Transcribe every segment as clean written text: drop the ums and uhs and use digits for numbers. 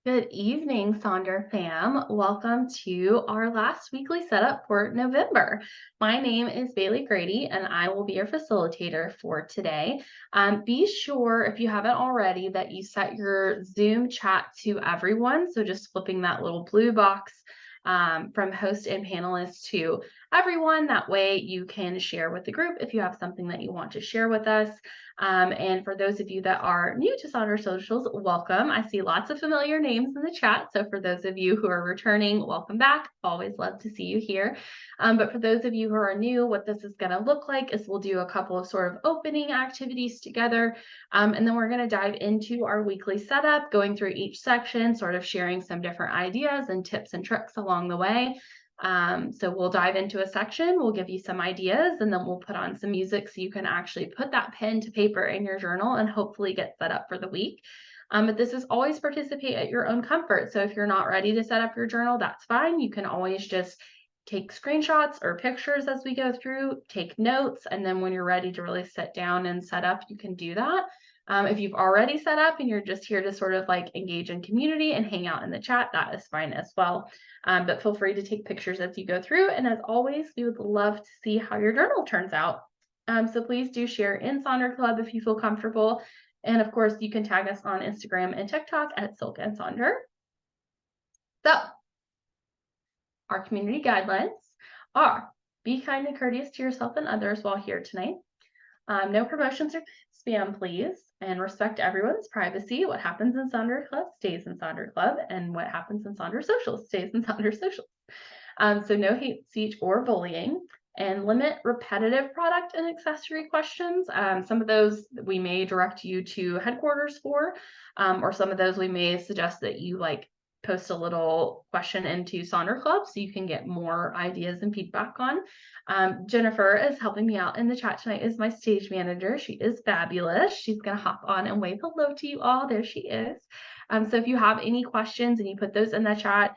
Good evening, Sonder fam. Welcome to our last weekly setup for November. My name is Bailey Grady, and I will be your facilitator for today. Be sure, if you haven't already, that you set your Zoom chat to everyone. So just flipping that little blue box from host and panelists to everyone. That way you can share with the group if you have something that you want to share with us. And for those of you that are new to Sonder Socials, welcome. I see lots of familiar names in the chat. So for those of you who are returning, welcome back. Always love to see you here. But for those of you who are new, what this is going to look like is we'll do a couple of sort of opening activities together. And then we're going to dive into our weekly setup, going through each section, sort of sharing some different ideas and tips and tricks along the way. So we'll dive into a section, we'll give you some ideas, and then we'll put on some music so you can actually put that pen to paper in your journal and hopefully get set up for the week. But this is always participate at your own comfort. So if you're not ready to set up your journal, that's fine. You can always just take screenshots or pictures as we go through, take notes, and then when you're ready to really sit down and set up, you can do that. If you've already set up and you're just here to sort of like engage in community and hang out in the chat, that is fine as well. But feel free to take pictures as you go through. And as always, we would love to see how your journal turns out. So please do share in Sonder Club if you feel comfortable. And of course, you can tag us on Instagram and TikTok at Silk and Sonder. So our community guidelines are: be kind and courteous to yourself and others while here tonight. No promotions or spam, please, and respect everyone's privacy. What happens in Sonder Club stays in Sonder Club, and what happens in Sonder Social stays in Sonder Social. So no hate speech or bullying, and limit repetitive product and accessory questions. Some of those we may direct you to headquarters for, or some of those we may suggest that you post a little question into Sonder Club so you can get more ideas and feedback on. Jennifer is helping me out in the chat tonight, is my stage manager. She is fabulous. She's going to hop on and wave hello to you all. There she is. So if you have any questions and you put those in the chat,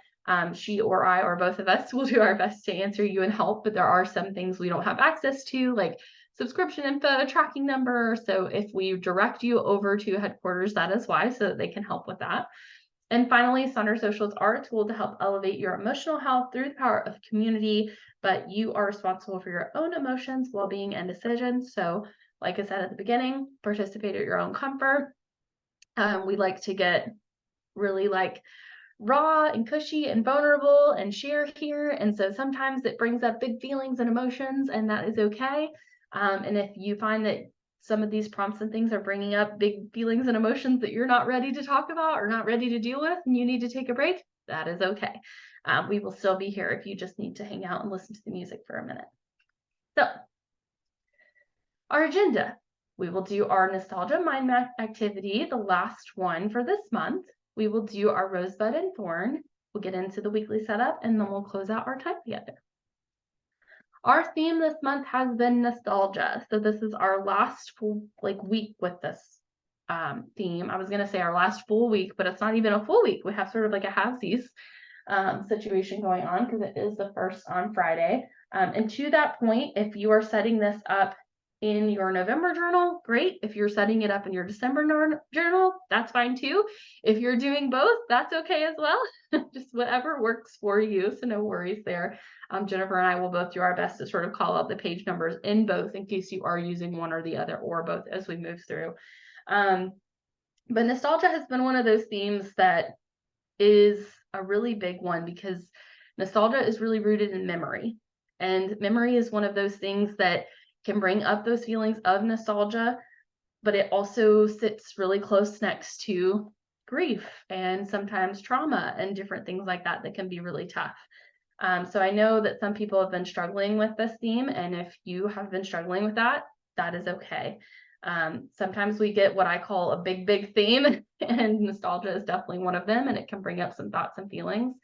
she or I or both of us will do our best to answer you and help, but there are some things we don't have access to, like subscription info, tracking number. So if we direct you over to headquarters, that is why, so that they can help with that. And finally, Sonder Socials are a tool to help elevate your emotional health through the power of community, but you are responsible for your own emotions, well-being, and decisions. So like I said at the beginning, participate at your own comfort. We like to get really raw and cushy and vulnerable and share here. And so sometimes it brings up big feelings and emotions, and that is okay. And if you find that some of these prompts and things are bringing up big feelings and emotions that you're not ready to talk about or not ready to deal with, and you need to take a break, that is okay. We will still be here if you just need to hang out and listen to the music for a minute. So our agenda: we will do our nostalgia mind map activity, the last one for this month. We will do our rosebud and thorn. We'll get into the weekly setup, and then we'll close out our time together. Our theme this month has been nostalgia. So this is our last full week with this theme. I was going to say our last full week, but it's not even a full week. We have sort of like a halvesies situation going on because it is the first on Friday. And to that point, if you are setting this up in your November journal, great. If you're setting it up in your December journal, that's fine too. If you're doing both, that's okay as well. Just whatever works for you. So no worries there. Jennifer and I will both do our best to sort of call out the page numbers in both in case you are using one or the other or both as we move through. But nostalgia has been one of those themes that is a really big one because nostalgia is really rooted in memory. And memory is one of those things that can bring up those feelings of nostalgia, but it also sits really close next to grief and sometimes trauma and different things like that that can be really tough. So I know that some people have been struggling with this theme, and if you have been struggling with that, that is okay. Sometimes we get what I call a big theme, and nostalgia is definitely one of them, and it can bring up some thoughts and feelings.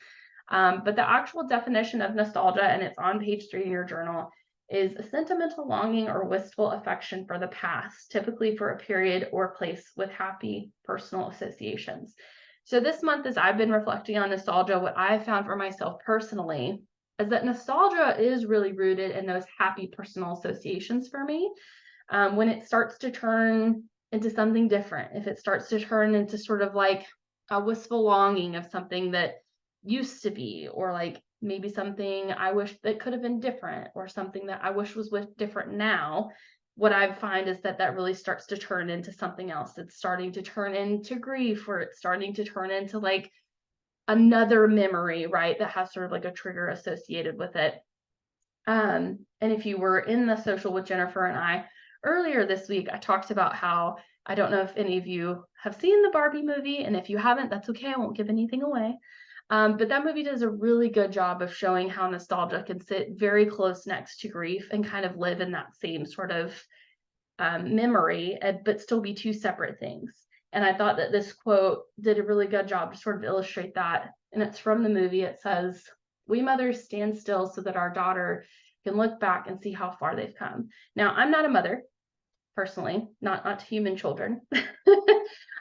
But the actual definition of nostalgia, and it's on page 3 in your journal, is a sentimental longing or wistful affection for the past, typically for a period or place with happy personal associations. So this month, as I've been reflecting on nostalgia, what I've found for myself personally is that nostalgia is really rooted in those happy personal associations for me. When it starts to turn into something different, if it starts to turn into sort of like a wistful longing of something that used to be, or like maybe something I wish that could have been different, or something that I wish was with different now. What I find is that that really starts to turn into something else. It's starting to turn into grief, or it's starting to turn into like another memory, right? That has sort of like a trigger associated with it. And if you were in the social with Jennifer and I earlier this week, I talked about how I don't know if any of you have seen the Barbie movie, and if you haven't, that's okay. I won't give anything away. But that movie does a really good job of showing how nostalgia can sit very close next to grief and kind of live in that same sort of memory, but still be two separate things. And I thought that this quote did a really good job to sort of illustrate that. And it's from the movie. It says, "We mothers stand still so that our daughter can look back and see how far they've come." Now, I'm not a mother personally, not to human children, but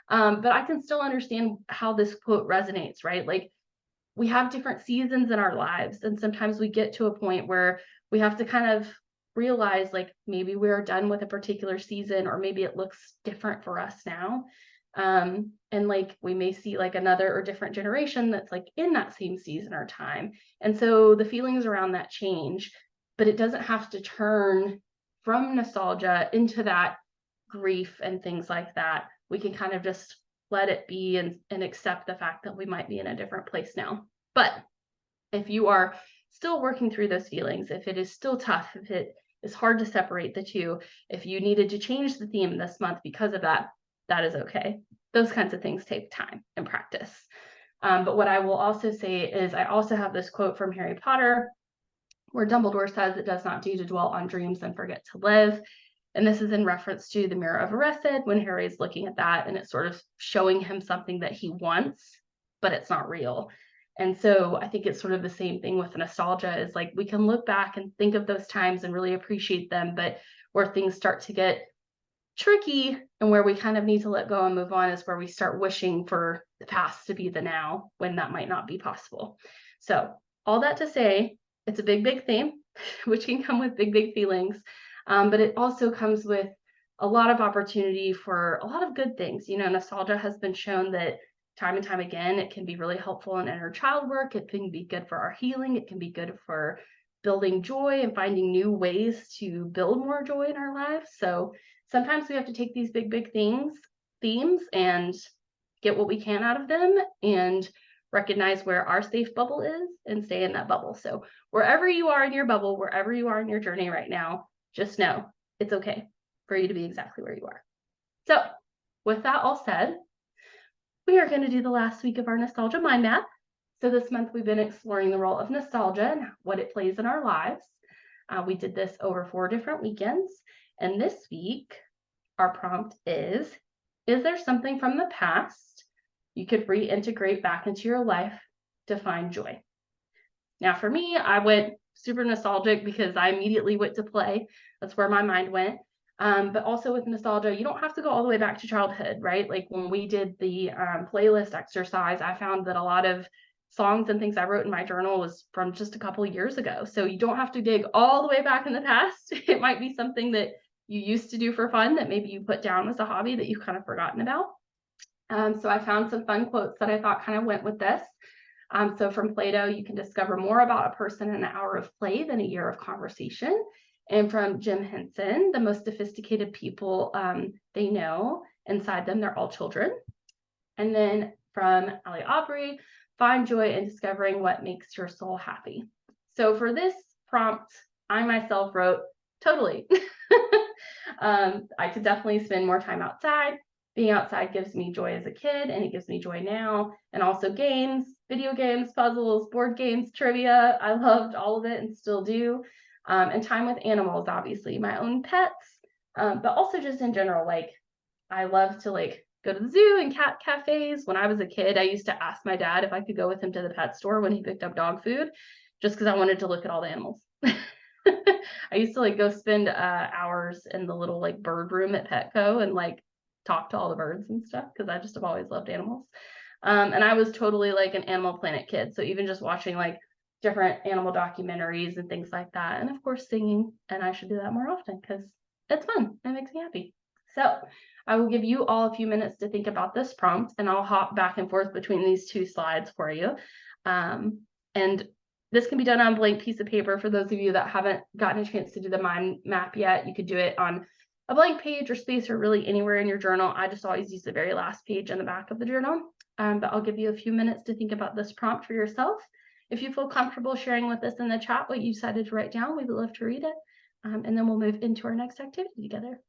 I can still understand how this quote resonates, right? Like, we have different seasons in our lives, and sometimes we get to a point where we have to kind of realize like maybe we're done with a particular season, or maybe it looks different for us now. And like we may see like another or different generation that's like in that same season or time, and so the feelings around that change, but it doesn't have to turn from nostalgia into that grief and things like that. We can kind of just let it be, and accept the fact that we might be in a different place now. But if you are still working through those feelings, if it is still tough, if it is hard to separate the two, if you needed to change the theme this month because of that, that is okay. Those kinds of things take time and practice. But what I will also say is I also have this quote from Harry Potter where Dumbledore says it does not do to dwell on dreams and forget to live. And this is in reference to the Mirror of Erised, when Harry's looking at that and it's sort of showing him something that he wants, but it's not real. And so I think it's sort of the same thing with nostalgia, is like we can look back and think of those times and really appreciate them, but where things start to get tricky and where we kind of need to let go and move on is where we start wishing for the past to be the now, when that might not be possible. So all that to say, it's a big theme, which can come with big feelings. But it also comes with a lot of opportunity for a lot of good things. You know, nostalgia has been shown that time and time again, it can be really helpful in inner child work. It can be good for our healing. It can be good for building joy and finding new ways to build more joy in our lives. So sometimes we have to take these big themes, and get what we can out of them, and recognize where our safe bubble is and stay in that bubble. So wherever you are in your bubble, wherever you are in your journey right now, just know it's okay for you to be exactly where you are. So with that all said, we are going to do the last week of our nostalgia mind map. So this month we've been exploring the role of nostalgia and what it plays in our lives. We did this over 4 different weekends. And this week, our prompt is there something from the past you could reintegrate back into your life to find joy? Now, for me, I went super nostalgic because I immediately went to play. That's where my mind went. But also with nostalgia, you don't have to go all the way back to childhood, right? Like when we did the playlist exercise, I found that a lot of songs and things I wrote in my journal was from just a couple years ago. So you don't have to dig all the way back in the past. It might be something that you used to do for fun that maybe you put down as a hobby that you've kind of forgotten about. So I found some fun quotes that I thought kind of went with this. So from Plato, you can discover more about a person in an hour of play than a year of conversation. And from Jim Henson, the most sophisticated people they know, inside them, they're all children. And then from Ali Aubrey, find joy in discovering what makes your soul happy. So for this prompt, I myself wrote totally. I could definitely spend more time outside. Being outside gives me joy as a kid, and it gives me joy now. And also games, video games, puzzles, board games, trivia. I loved all of it and still do. And time with animals, obviously, my own pets, but also just in general, like I love to like go to the zoo and cat cafes. When I was a kid, I used to ask my dad if I could go with him to the pet store when he picked up dog food, just because I wanted to look at all the animals. I used to like go spend hours in the little like bird room at Petco and like talk to all the birds and stuff, because I just have always loved animals. And I was totally like an Animal Planet kid. So even just watching like different animal documentaries and things like that. And of course, singing. And I should do that more often because it's fun. It makes me happy. So I will give you all a few minutes to think about this prompt, and I'll hop back and forth between these two slides for you. And this can be done on a blank piece of paper. For those of you that haven't gotten a chance to do the mind map yet, you could do it on a blank page or space or really anywhere in your journal. I just always use the very last page in the back of the journal. But I'll give you a few minutes to think about this prompt for yourself. If you feel comfortable sharing with us in the chat what you decided to write down, we would love to read it. And then we'll move into our next activity together.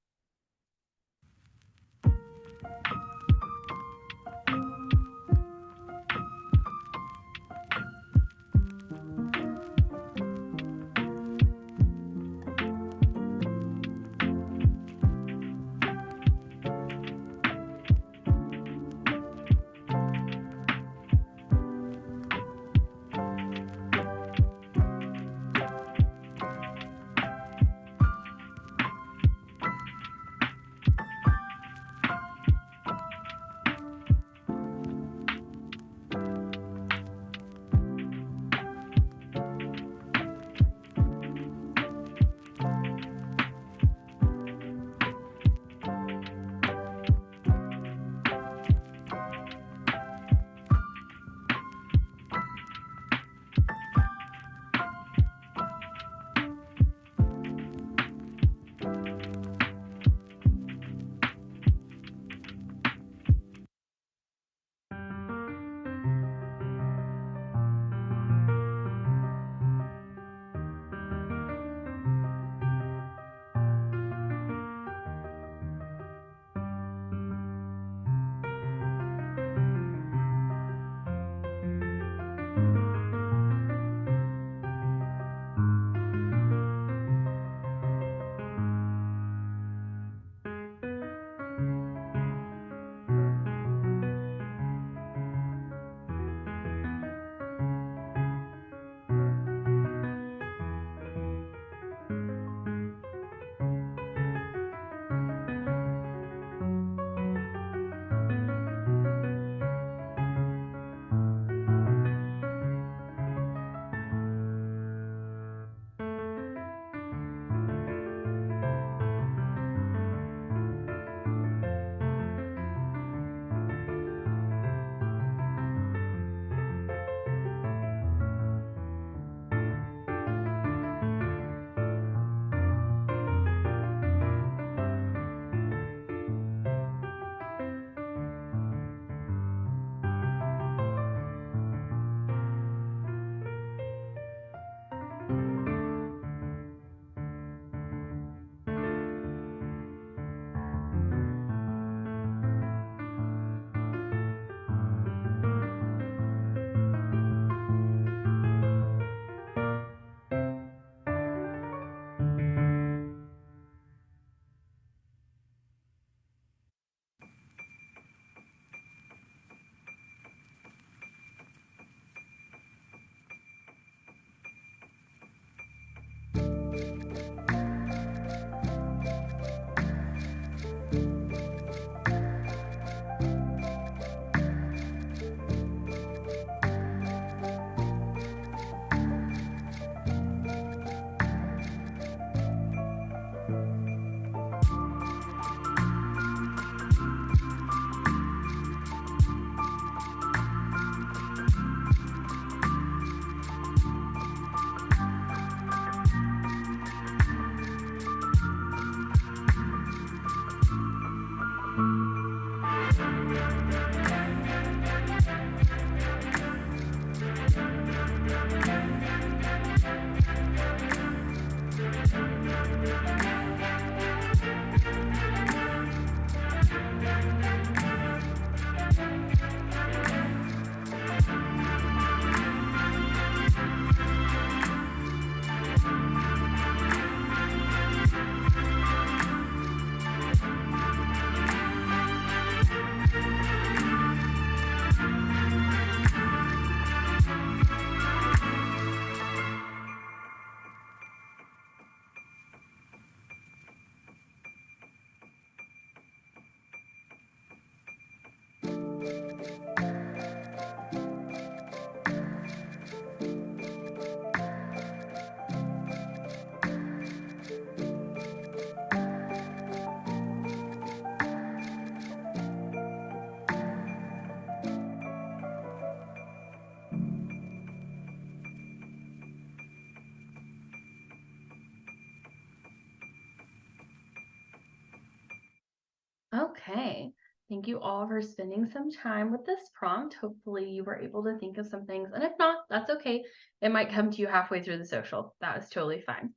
Okay. Thank you all for spending some time with this prompt. Hopefully, you were able to think of some things. And if not, that's okay. It might come to you halfway through the social. That is totally fine.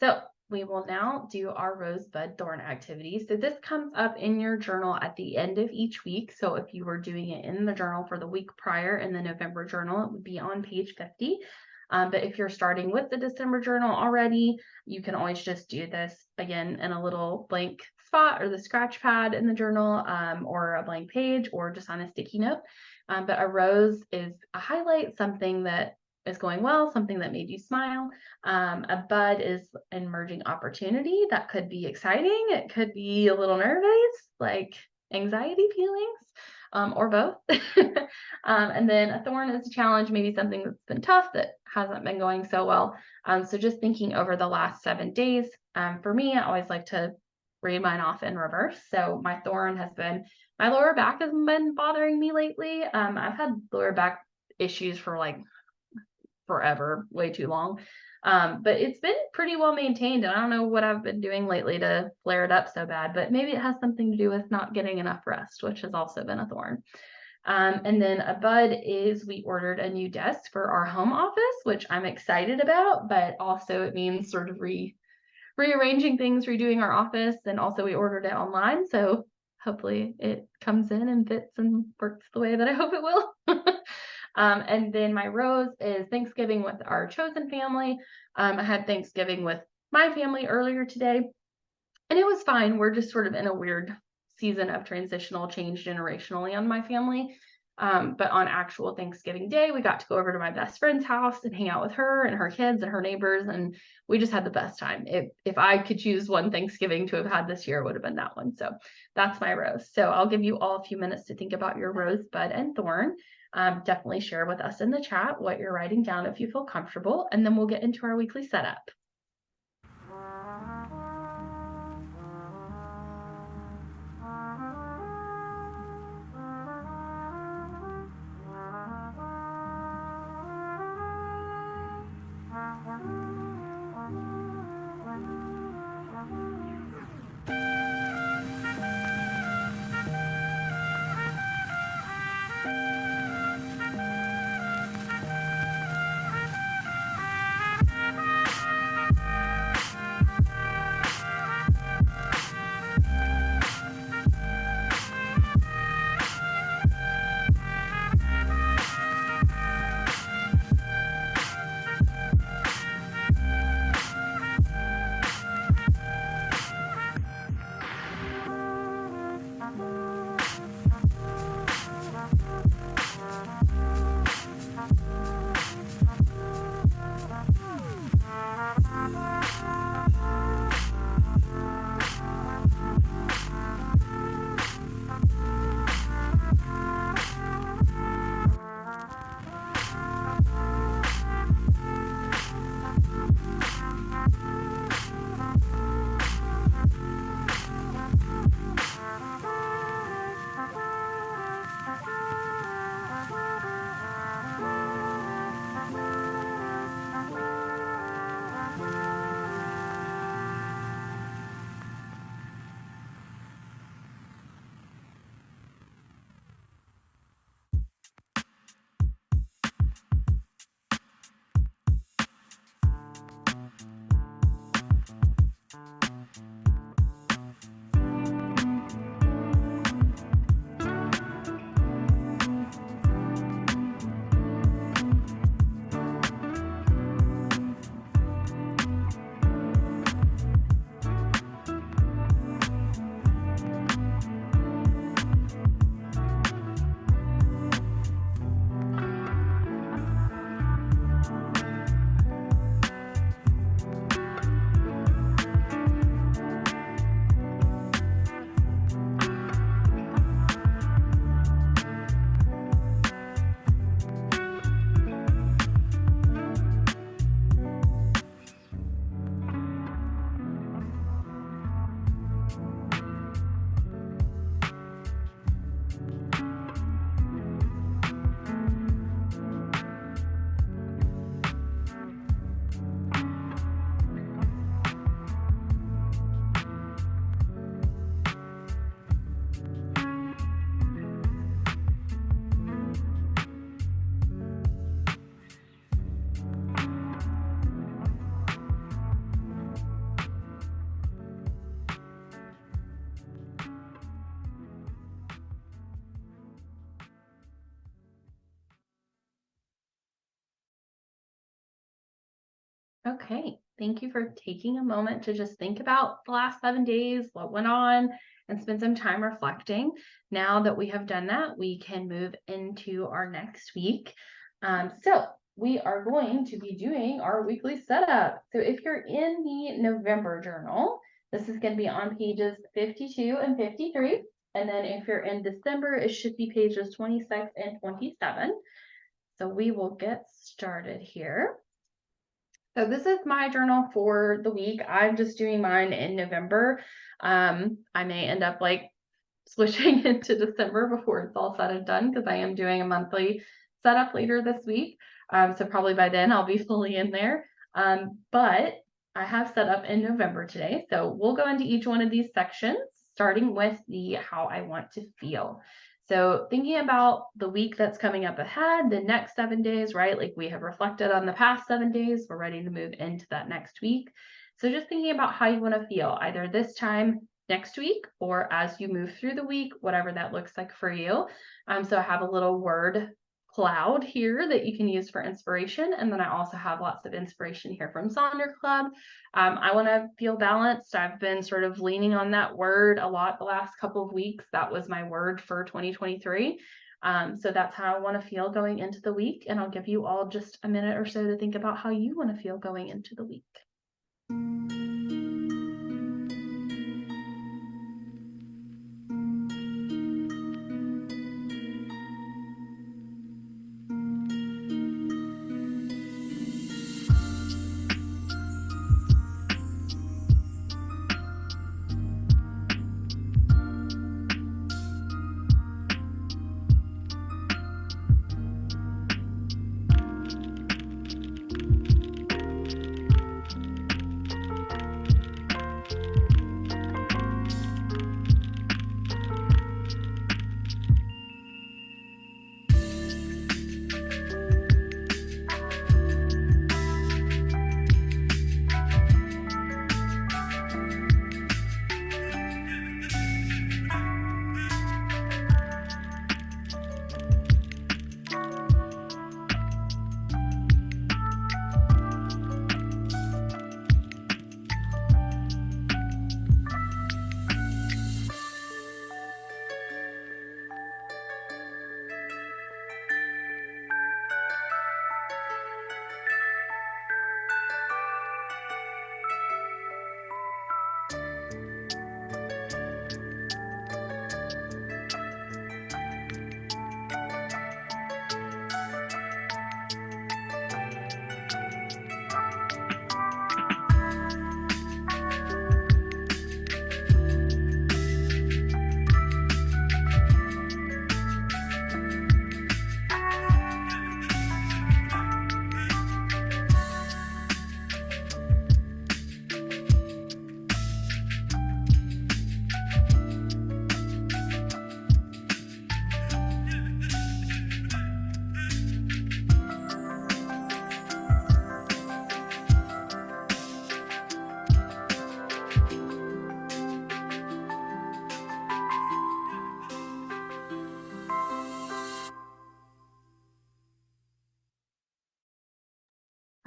So, we will now do our rosebud thorn activity. So, this comes up in your journal at the end of each week. So, if you were doing it in the journal for the week prior in the November journal, it would be on page 50. But if you're starting with the December journal already, you can always just do this again in a little blank spot or the scratch pad in the journal, or a blank page, or just on a sticky note. But a rose is a highlight, something that is going well, something that made you smile. A bud is an emerging opportunity that could be exciting. It could be a little nervous, like anxiety feelings, or both. And then a thorn is a challenge, maybe something that's been tough that hasn't been going so well. So just thinking over the last 7 days, for me, I always like to read mine off in reverse. So my thorn has been my lower back has been bothering me lately. I've had lower back issues for like forever, way too long. But it's been pretty well maintained. And I don't know what I've been doing lately to flare it up so bad, but maybe it has something to do with not getting enough rest, which has also been a thorn. And then a bud is we ordered a new desk for our home office, which I'm excited about, but also it means sort of rearranging things, redoing our office, and also we ordered it online. So hopefully it comes in and fits and works the way that I hope it will. And then my rose is Thanksgiving with our chosen family. I had Thanksgiving with my family earlier today, and it was fine. We're just sort of in a weird season of transitional change generationally on my family. But on actual Thanksgiving Day, we got to go over to my best friend's house and hang out with her and her kids and her neighbors, and we just had the best time. If I could choose one Thanksgiving to have had this year, it would have been that one. So that's my rose. So I'll give you all a few minutes to think about your rose, bud, and thorn. Definitely share with us in the chat what you're writing down if you feel comfortable, and then we'll get into our weekly setup. Okay, thank you for taking a moment to just think about the last 7 days, what went on, and spend some time reflecting. Now that we have done that, we can move into our next week. So we are going to be doing our weekly setup. So if you're in the November journal, this is going to be on pages 52 and 53. And then if you're in December, it should be pages 26 and 27. So we will get started here. So this is my journal for the week. I'm just doing mine in November. I may end up like switching into December before it's all said and done because I am doing a monthly setup later this week. So probably by then I'll be fully in there. But I have set up in November today. So we'll go into each one of these sections, starting with the how I want to feel. So thinking about the week that's coming up ahead, the next 7 days, right? Like we have reflected on the past 7 days, we're ready to move into that next week. So just thinking about how you want to feel either this time next week or as you move through the week, whatever that looks like for you. So I have a little word cloud here that you can use for inspiration. And then I also have lots of inspiration here from Sonder Club. I want to feel balanced. I've been sort of leaning on that word a lot the last couple of weeks. That was my word for 2023. So that's how I want to feel going into the week. And I'll give you all just a minute or so to think about how you want to feel going into the week.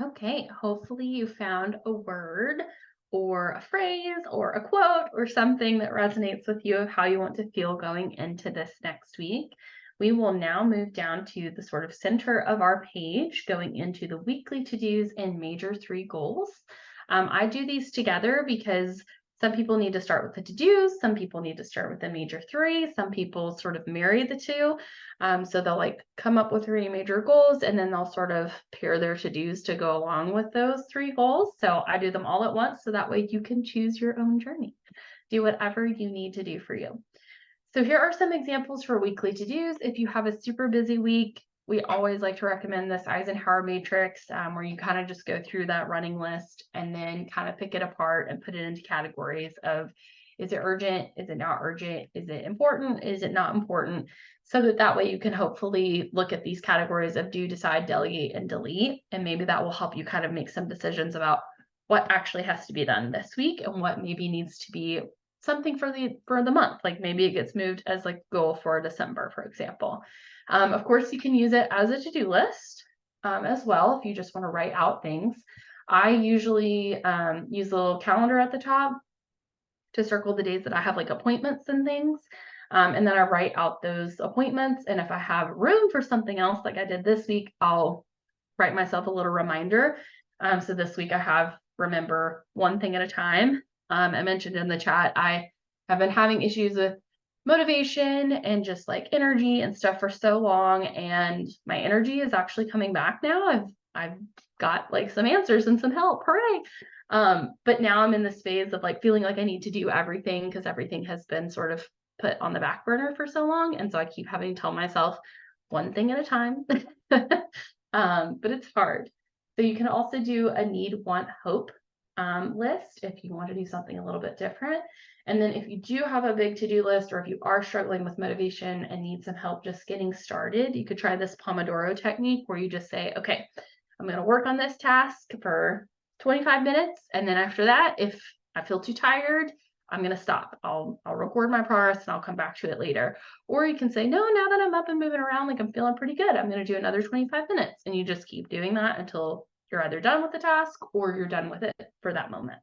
Okay, hopefully you found a word or a phrase or a quote or something that resonates with you of how you want to feel going into this next week. We will now move down to the sort of center of our page, going into the weekly to-dos and major 3 goals. I do these together because some people need to start with the to-dos, some people need to start with the major 3, some people sort of marry the two. So they'll like come up with 3 major goals and then they'll sort of pair their to-dos to go along with those 3 goals. So I do them all at once so that way you can choose your own journey. Do whatever you need to do for you. So here are some examples for weekly to-dos. If you have a super busy week, we always like to recommend this Eisenhower matrix where you kind of just go through that running list and then kind of pick it apart and put it into categories of, is it urgent? Is it not urgent? Is it important? Is it not important? So that way you can hopefully look at these categories of do, decide, delegate, and delete. And maybe that will help you kind of make some decisions about what actually has to be done this week and what maybe needs to be something for the month. Like maybe it gets moved as like goal for December, for example. Of course, you can use it as a to-do list as well if you just want to write out things. I usually use a little calendar at the top to circle the days that I have like appointments and things. And then I write out those appointments. And if I have room for something else, like I did this week, I'll write myself a little reminder. So this week I have remember one thing at a time. I mentioned in the chat, I have been having issues with motivation and just like energy and stuff for so long. And my energy is actually coming back now. I've got like some answers and some help. Hooray. But now I'm in this phase of like feeling like I need to do everything because everything has been sort of put on the back burner for so long. And so I keep having to tell myself one thing at a time. But it's hard. So you can also do a need, want, hope list if you want to do something a little bit different. And then if you do have a big to-do list, or if you are struggling with motivation and need some help just getting started, you could try this Pomodoro technique where you just say, okay, I'm going to work on this task for 25 minutes. And then after that, if I feel too tired, I'm going to stop. I'll record my progress and I'll come back to it later. Or you can say, no, now that I'm up and moving around, like I'm feeling pretty good, I'm going to do another 25 minutes. And you just keep doing that until you're either done with the task or you're done with it for that moment.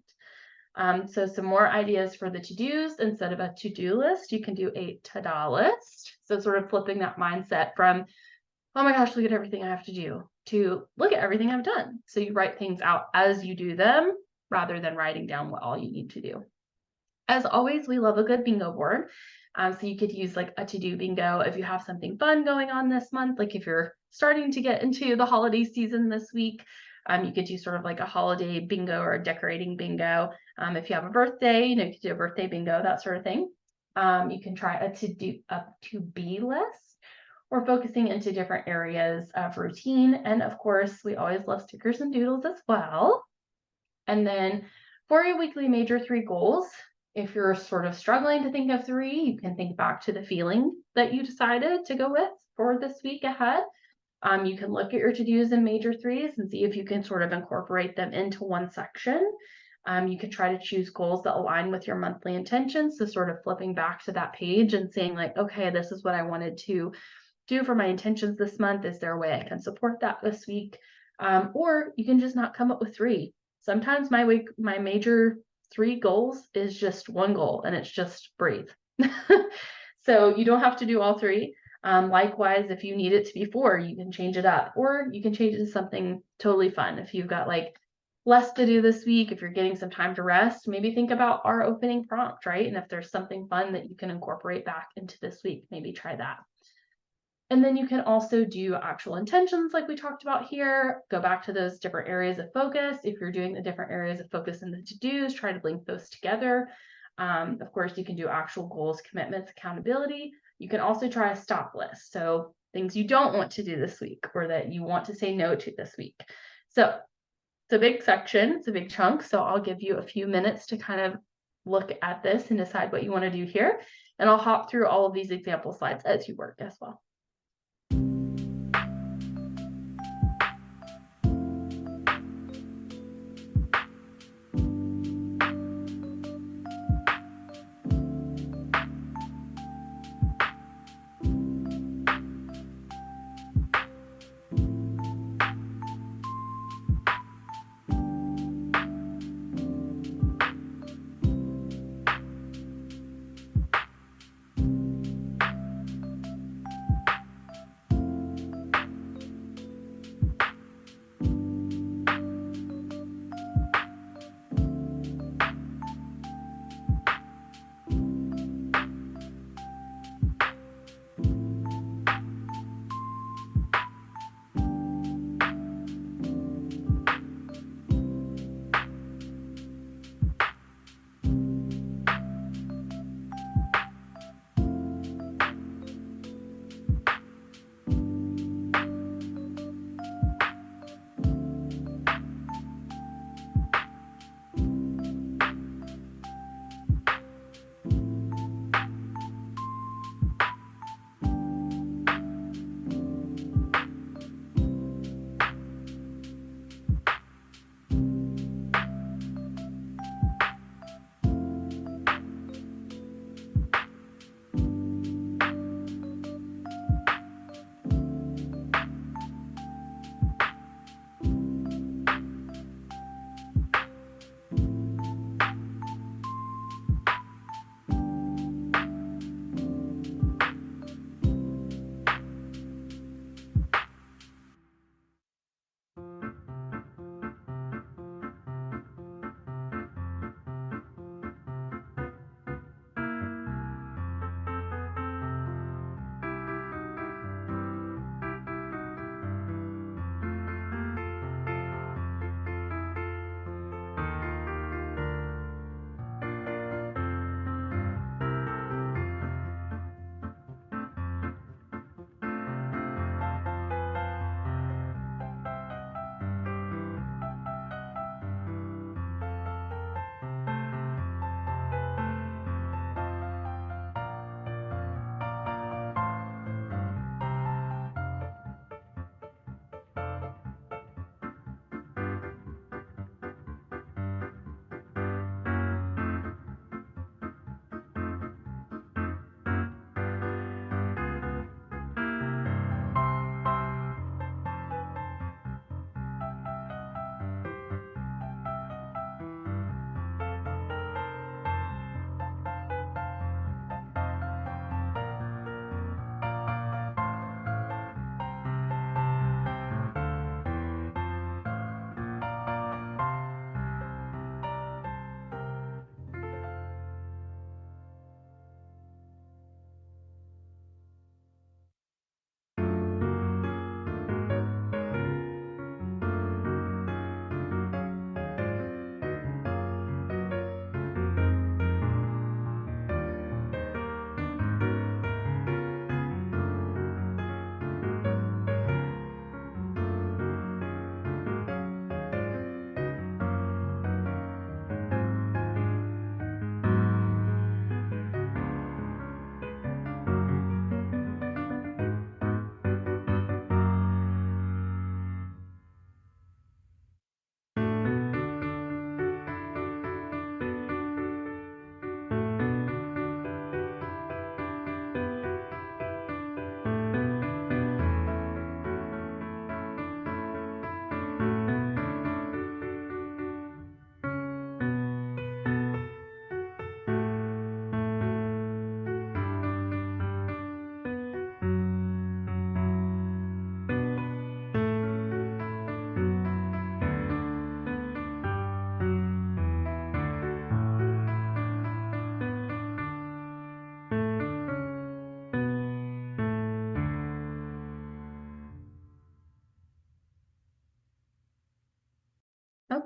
So some more ideas for the to-dos. Instead of a to-do list, you can do a ta-da list. So sort of flipping that mindset from, oh my gosh, look at everything I have to do, to look at everything I've done. So you write things out as you do them rather than writing down what all you need to do. As always, we love a good bingo board. So you could use like a to-do bingo if you have something fun going on this month, like if you're starting to get into the holiday season this week. You could do sort of like a holiday bingo or a decorating bingo. If you have a birthday, you could do a birthday bingo, that sort of thing. You can try a to-be list, or focusing into different areas of routine. And of course, we always love stickers and doodles as well. And then for your weekly major 3 goals, if you're sort of struggling to think of 3, you can think back to the feeling that you decided to go with for this week ahead. You can look at your to-dos and major 3s and see if you can sort of incorporate them into one section. You could try to choose goals that align with your monthly intentions. So sort of flipping back to that page and saying like, okay, this is what I wanted to do for my intentions this month. Is there a way I can support that this week? Or you can just not come up with 3. Sometimes my major 3 goals is just 1 goal, and it's just breathe. So you don't have to do all 3. Likewise, if you need it to be 4, you can change it up, or you can change it to something totally fun. If you've got like less to do this week, if you're getting some time to rest, maybe think about our opening prompt, right? And if there's something fun that you can incorporate back into this week, maybe try that. And then you can also do actual intentions like we talked about here. Go back to those different areas of focus. If you're doing the different areas of focus in the to-dos, try to link those together. Of course, you can do actual goals, commitments, accountability. You can also try a stop list. So things you don't want to do this week or that you want to say no to this week. So it's a big section, it's a big chunk. So I'll give you a few minutes to kind of look at this and decide what you want to do here. And I'll hop through all of these example slides as you work as well.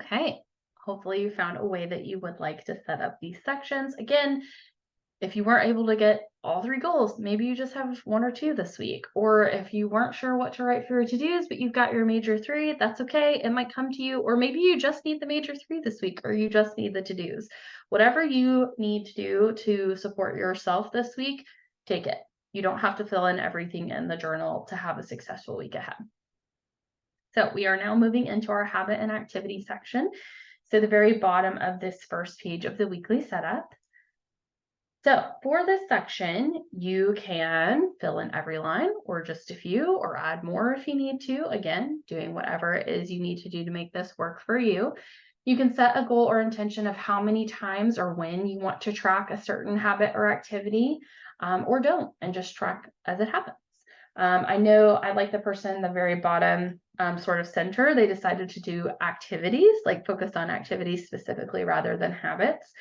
Okay. Hopefully you found a way that you would like to set up these sections. Again, if you weren't able to get all three goals, maybe you just have one or two this week. Or if you weren't sure what to write for your to-dos, but you've got your major three, that's okay. It might come to you. Or maybe you just need the major three this week, or you just need the to-dos. Whatever you need to do to support yourself this week, take it. You don't have to fill in everything in the journal to have a successful week ahead. So we are now moving into our habit and activity section. So the very bottom of this first page of the weekly setup. So for this section, you can fill in every line or just a few or add more if you need to. Again, doing whatever it is you need to do to make this work for you. You can set a goal or intention of how many times or when you want to track a certain habit or activity, or don't, and just track as it happens. I know I like the person in the very bottom sort of center. They decided to do activities, like focus on activities specifically rather than habits.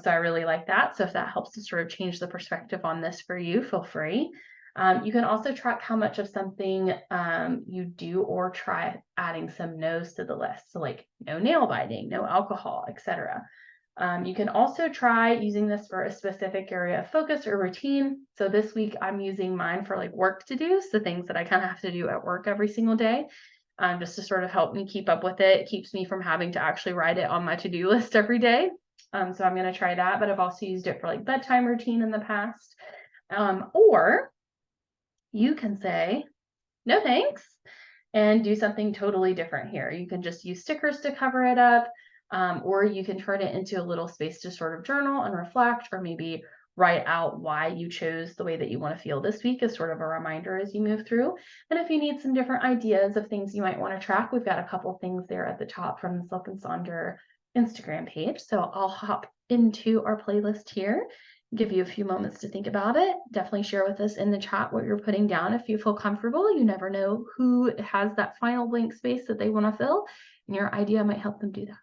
So I really like that. So if that helps to sort of change the perspective on this for you, feel free. You can also track how much of something you do or try adding some no's to the list. So like no nail biting, no alcohol, etc. You can also try using this for a specific area of focus or routine. So this week I'm using mine for like work to do, so things that I kind of have to do at work every single day, just to sort of help me keep up with it. It keeps me from having to actually write it on my to-do list every day. So I'm going to try that, but I've also used it for like bedtime routine in the past. Or you can say, no thanks, and do something totally different here. You can just use stickers to cover it up, or you can turn it into a little space to sort of journal and reflect, or maybe write out why you chose the way that you want to feel this week as sort of a reminder as you move through. And if you need some different ideas of things you might want to track, we've got a couple things there at the top from the Silk and Sonder Instagram page. So I'll hop into our playlist here, give you a few moments to think about it. Definitely share with us in the chat what you're putting down if you feel comfortable. You never know who has that final blank space that they want to fill, and your idea might help them do that.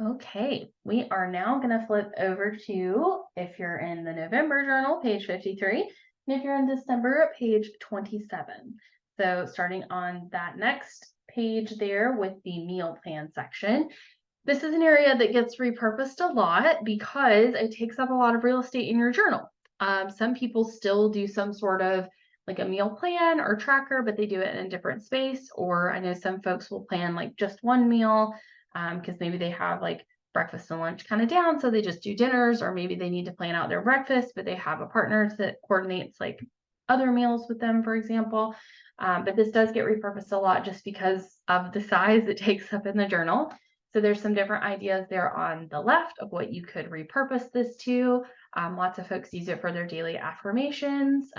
Okay, we are now going to flip over to, if you're in the November journal, page 53, and if you're in December, page 27. So starting on that next page there with the meal plan section, this is an area that gets repurposed a lot because it takes up a lot of real estate in your journal. Some people still do some sort of like a meal plan or tracker, but they do it in a different space. Or I know some folks will plan like just one meal because maybe they have like breakfast and lunch kind of down, so they just do dinners, or maybe they need to plan out their breakfast, but they have a partner that coordinates like other meals with them, for example. But this does get repurposed a lot just because of the size it takes up in the journal. So there's some different ideas there on the left of what you could repurpose this to. Lots of folks use it for their daily affirmations,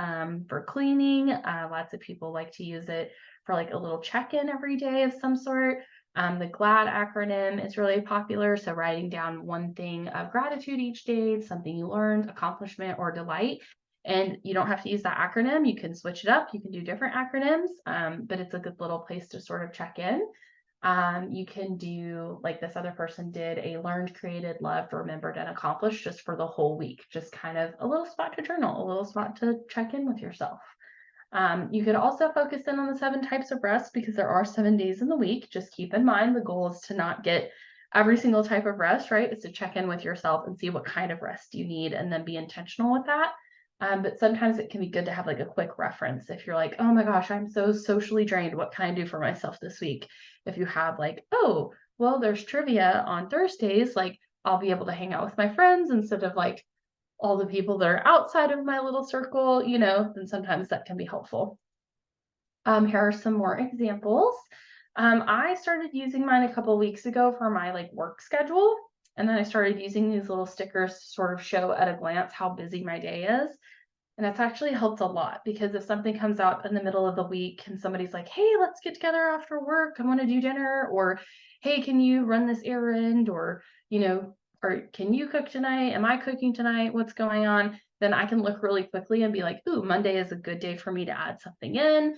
for cleaning. Lots of people like to use it for like a little check-in every day of some sort. The GLAD acronym is really popular. So writing down one thing of gratitude each day, something you learned, accomplishment, or delight. And you don't have to use that acronym. You can switch it up. You can do different acronyms, but it's a good little place to sort of check in. You can do like this other person did, a learned, created, loved, remembered, and accomplished just for the whole week. Just kind of a little spot to journal, a little spot to check in with yourself. You could also focus in on the 7 types of rest because there are 7 days in the week. Just keep in mind the goal is to not get every single type of rest, right? It's to check in with yourself and see what kind of rest you need and then be intentional with that. But sometimes it can be good to have like a quick reference. If you're like, oh my gosh, I'm so socially drained, what can I do for myself this week? If you have like, oh, well, there's trivia on Thursdays, like I'll be able to hang out with my friends instead of like all the people that are outside of my little circle, then sometimes that can be helpful. Here are some more examples. I started using mine a couple weeks ago for my like work schedule. And then I started using these little stickers to sort of show at a glance how busy my day is. And it's actually helped a lot because if something comes out in the middle of the week and somebody's like, hey, let's get together after work, I want to do dinner, or hey, can you run this errand, or can you cook tonight? Am I cooking tonight? What's going on? Then I can look really quickly and be like, ooh, Monday is a good day for me to add something in.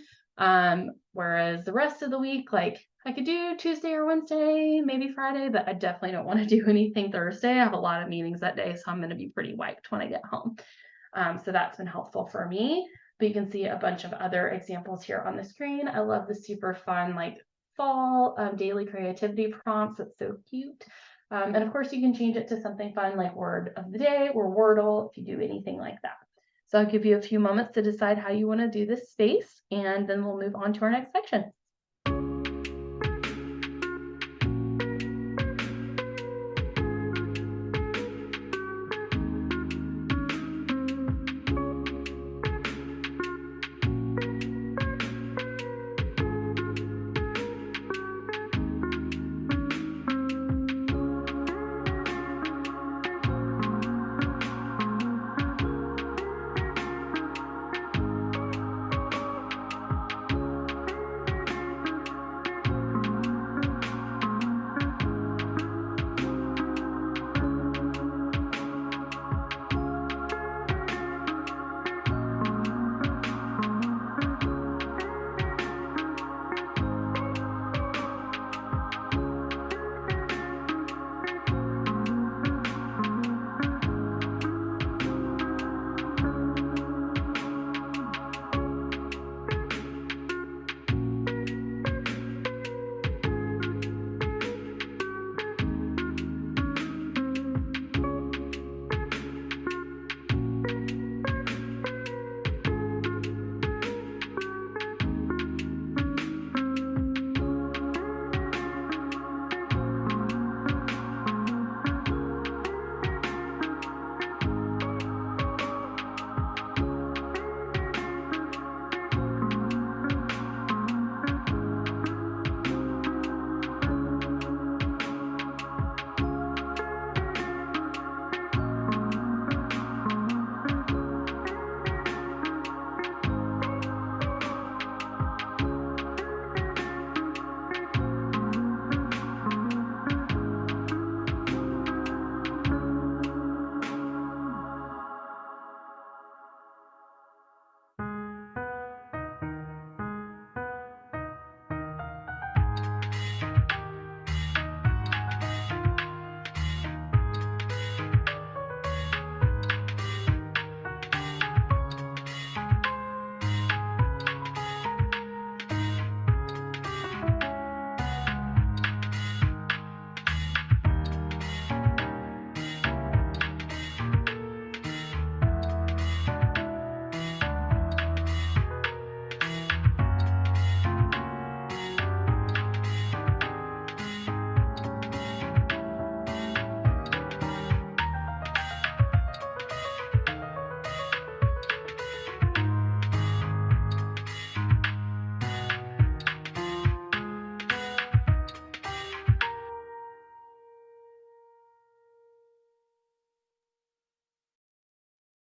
Whereas the rest of the week, like I could do Tuesday or Wednesday, maybe Friday, but I definitely don't want to do anything Thursday. I have a lot of meetings that day, so I'm going to be pretty wiped when I get home. So that's been helpful for me. But you can see a bunch of other examples here on the screen. I love the super fun like fall daily creativity prompts. It's so cute. And of course, you can change it to something fun like word of the day or Wordle if you do anything like that. So I'll give you a few moments to decide how you want to do this space, and then we'll move on to our next section.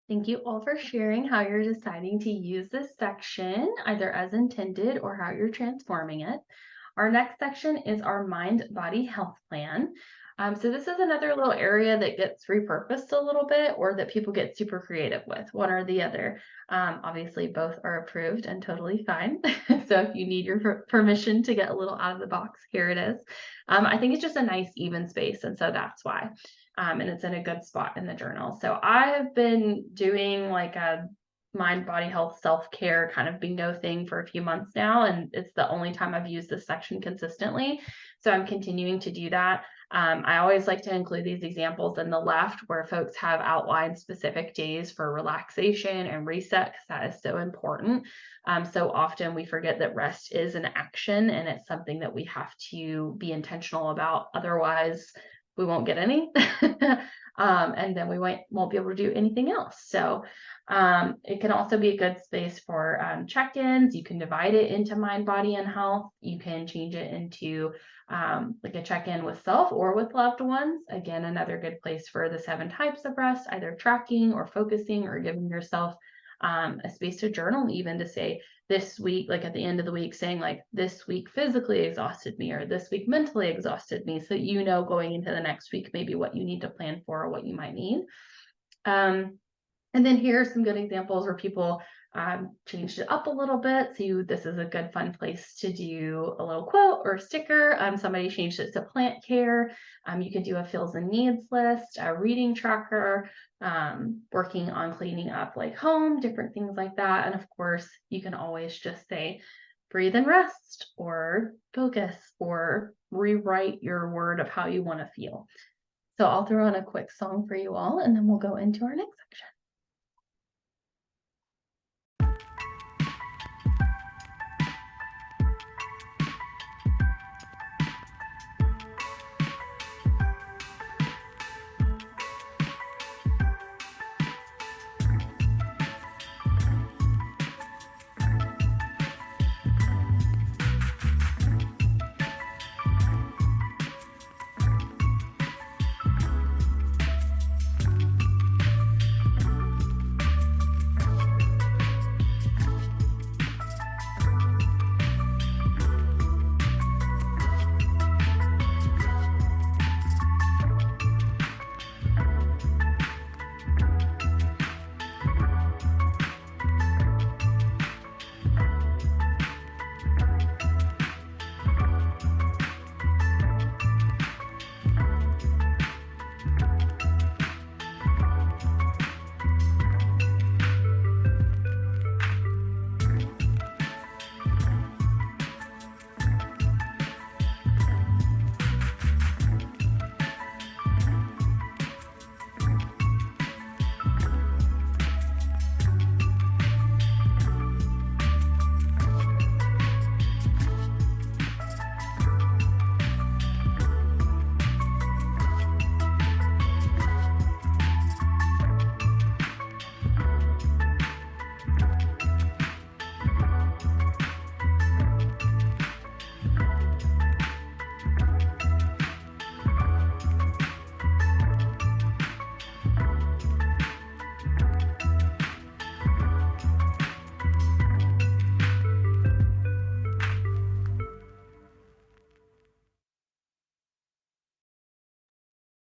Thank you all for sharing how you're deciding to use this section, either as intended or how you're transforming it. Our next section is our mind body health plan. So, this is another little area that gets repurposed a little bit or that people get super creative with, one or the other. Obviously, both are approved and totally fine. So, if you need your permission to get a little out of the box, here it is. I think it's just a nice, even space. And so that's why and it's in a good spot in the journal. So I have been doing like a mind, body health, self care kind of bingo thing for a few months now. And it's the only time I've used this section consistently. So I'm continuing to do that. I always like to include these examples in the left where folks have outlined specific days for relaxation and reset because that is so important. So often we forget that rest is an action and it's something that we have to be intentional about. Otherwise, we won't get any. And then we won't be able to do anything else. So it can also be a good space for check-ins. You can divide it into mind, body, and health. You can change it into like a check-in with self or with loved ones. Again, another good place for the 7 types of rest, either tracking or focusing or giving yourself a space to journal, even to say, this week, like at the end of the week, saying like this week physically exhausted me or this week mentally exhausted me, so you know going into the next week maybe what you need to plan for or what you might need. And then here are some good examples where people changed it up a little bit. So this is a good fun place to do a little quote or sticker. Somebody changed it to plant care. You can do a feels and needs list, a reading tracker, working on cleaning up like home, different things like that. And of course, you can always just say breathe and rest or focus or rewrite your word of how you want to feel. So I'll throw in a quick song for you all, and then we'll go into our next section.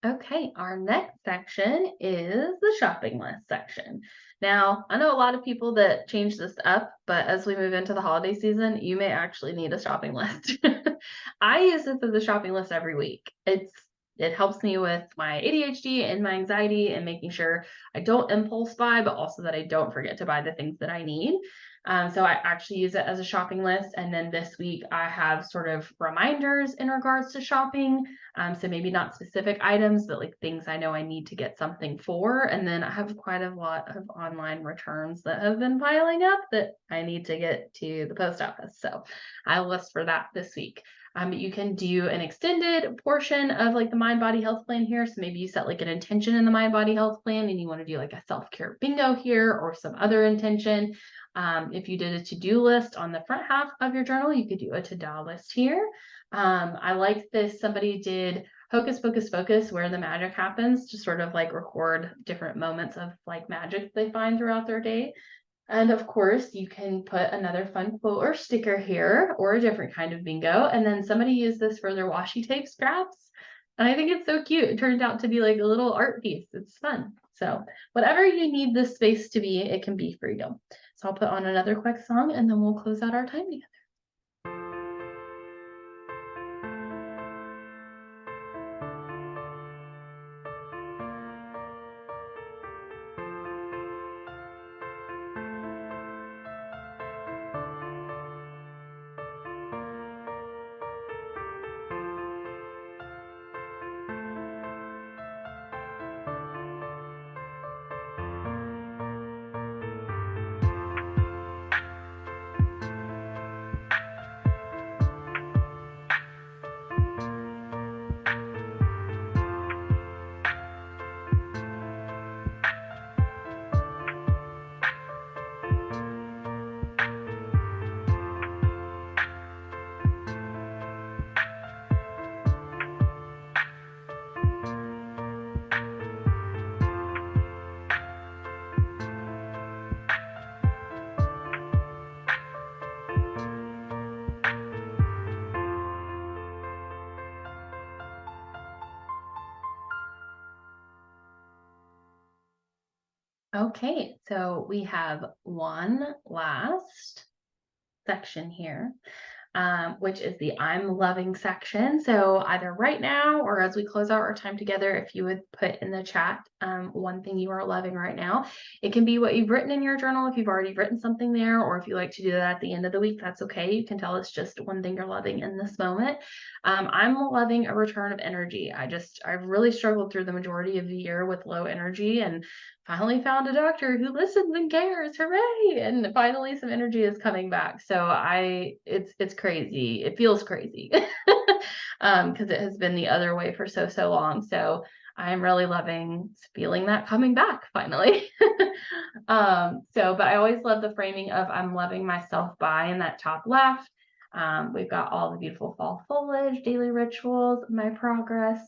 Okay, our next section is the shopping list section. Now, I know a lot of people that change this up, but as we move into the holiday season, you may actually need a shopping list. I use this as a shopping list every week. It helps me with my ADHD and my anxiety and making sure I don't impulse buy, but also that I don't forget to buy the things that I need. So I actually use it as a shopping list. And then this week I have sort of reminders in regards to shopping. So maybe not specific items, but like things I know I need to get something for. And then I have quite a lot of online returns that have been piling up that I need to get to the post office. So I'll list for that this week. You can do an extended portion of like the mind body health plan here. So maybe you set like an intention in the mind body health plan and you want to do like a self-care bingo here or some other intention. If you did a to-do list on the front half of your journal, you could do a to-do list here. I like this. Somebody did Hocus Pocus Focus, where the magic happens, to sort of like record different moments of like magic they find throughout their day. And of course, you can put another fun quote or sticker here or a different kind of bingo. And then somebody used this for their washi tape scraps. And I think it's so cute. It turned out to be like a little art piece. It's fun. So whatever you need this space to be, it can be for you. So I'll put on another quick song and then we'll close out our time together. Okay, so we have one last section here, which is the I'm loving section. So either right now or as we close out our time together, if you would put in the chat one thing you are loving right now. It can be what you've written in your journal if you've already written something there, or if you like to do that at the end of the week, that's okay. You can tell us just one thing you're loving in this moment. I'm loving a return of energy. I've really struggled through the majority of the year with low energy and finally found a doctor who listens and cares. Hooray! And finally some energy is coming back. So it's crazy. It feels crazy. Because it has been the other way for so long. So I'm really loving feeling that coming back finally. But I always love the framing of I'm loving myself by in that top left. We've got all the beautiful fall foliage, daily rituals, my progress.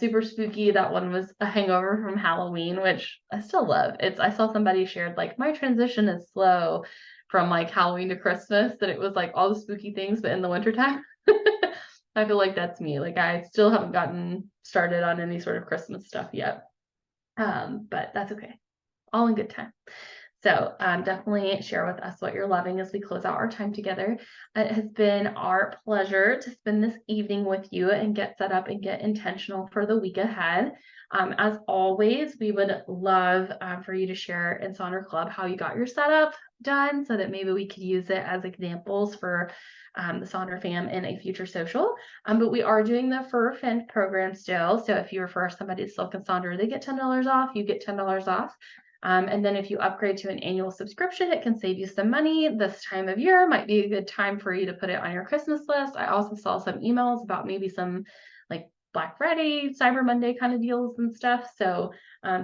Super spooky. That one was a hangover from Halloween, which I still love. I saw somebody shared like my transition is slow from like Halloween to Christmas, that it was like all the spooky things, but in the wintertime. I feel like that's me. Like I still haven't gotten started on any sort of Christmas stuff yet. But that's okay. All in good time. So definitely share with us what you're loving as we close out our time together. It has been our pleasure to spend this evening with you and get set up and get intentional for the week ahead. As always, we would love for you to share in Sonder Club how you got your setup done so that maybe we could use it as examples for the Sonder fam in a future social. But we are doing the Fur Fin program still. So if you refer somebody to Silk and Sonder, they get $10 off, you get $10 off. And then if you upgrade to an annual subscription, it can save you some money. This time of year might be a good time for you to put it on your Christmas list. I also saw some emails about maybe some like Black Friday, Cyber Monday kind of deals and stuff. So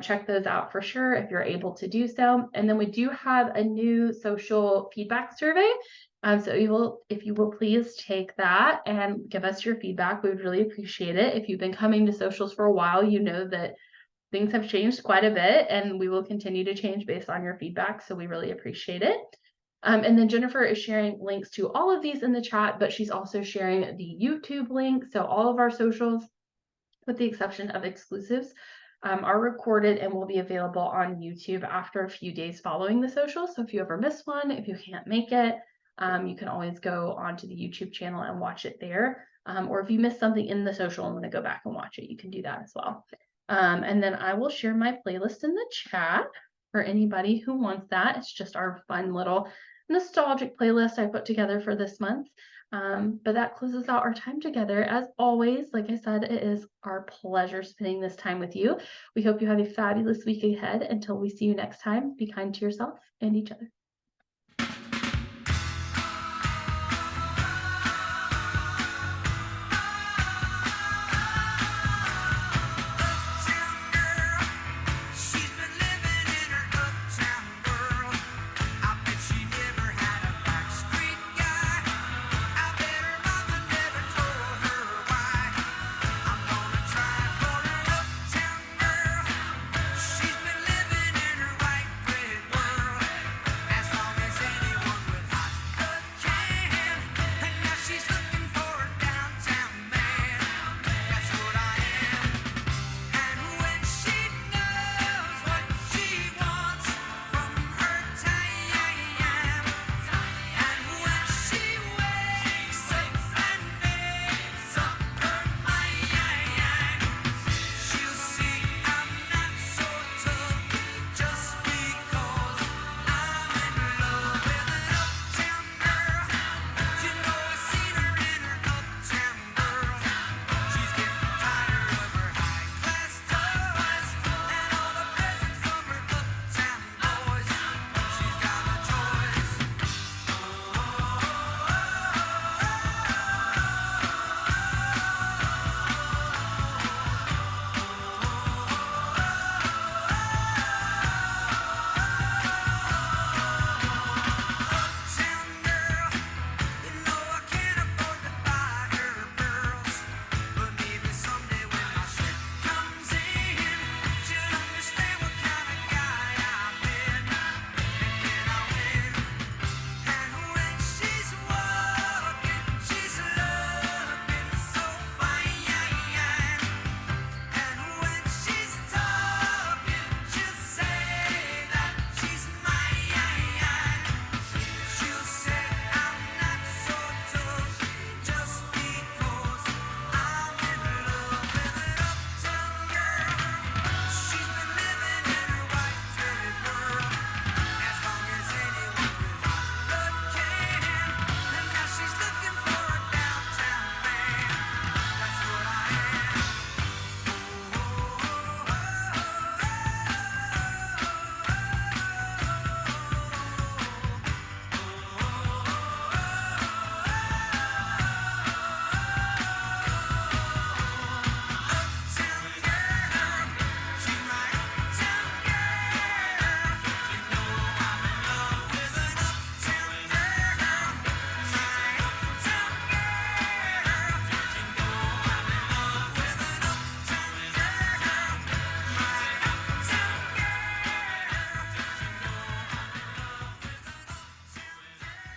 check those out for sure if you're able to do so. And then we do have a new social feedback survey. So if you will please take that and give us your feedback. We would really appreciate it. If you've been coming to socials for a while, you know that things have changed quite a bit and we will continue to change based on your feedback. So we really appreciate it. And then Jennifer is sharing links to all of these in the chat, but she's also sharing the YouTube link. So all of our socials, with the exception of exclusives, are recorded and will be available on YouTube after a few days following the social. So if you ever miss one, if you can't make it, you can always go onto the YouTube channel and watch it there. Or if you missed something in the social and want to go back and watch it, you can do that as well. And then I will share my playlist in the chat for anybody who wants that. It's just our fun little nostalgic playlist I put together for this month. But that closes out our time together. As always, like I said, it is our pleasure spending this time with you. We hope you have a fabulous week ahead. Until we see you next time, be kind to yourself and each other.